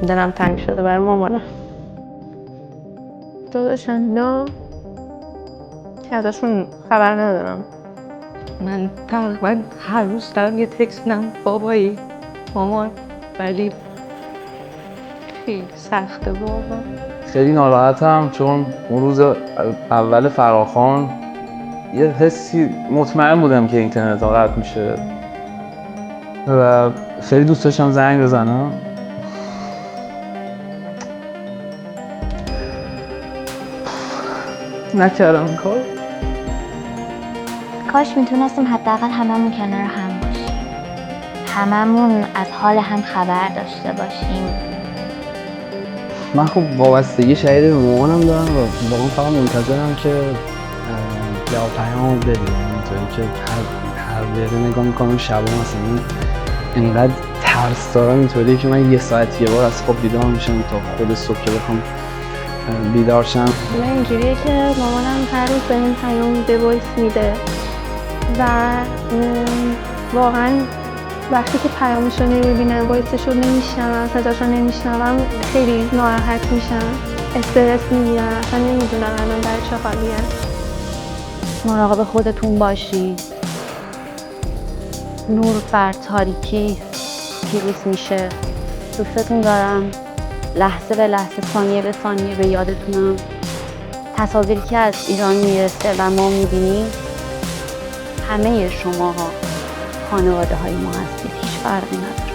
دلم تنگ شده برای مامانم. داداشم نه که ازشون خبر ندارم. من تقریبا هر روز دارم یه تکست میدم بابایی مامان، ولی خیلی سخته واقعا. خیلی ناراحتم چون اون روز اول فراخوان یه حسی مطمئن بودم که اینترنت ها قطع میشه و خیلی دوست داشتم زنگ بزنم. نکردم این کار. کاش میتونستیم حداقل هممون کنار هم باشیم، هممون از حال هم خبر داشته باشیم. من خب وابستگی شدید به مامانم دارم و واقعا فقط منتظرم که جواب پیامو بدیم، اینطوری که هر دقیقه نگاه میکنم شبا مثلا اینقدر ترس دارم اینطوری که من یه ساعت یه بار از خواب بیدار میشم تا خود صبح که بخوام بیدار شم. من اینجوریه که مامانم هر روز بهم پیام به وایس میده و واقعا وقتی که پیامش رو نمیبینم، وایسش رو نمیشنوم، صداش رو نمیشنوم، خیلی ناراحت میشم، استرس میگیرم، اصلا نمیدونم الان برای چه حالیم. مراقب خودتون باشید. نور بر تاریکی پیروز میشه. دوستتون دارم. لحظه به لحظه، ثانیه به ثانیه به یادتونم. تصاویری که از ایران میرسه و ما میبینیم، همه شماها خانواده های ما هستید، هیچ فرقی نداره.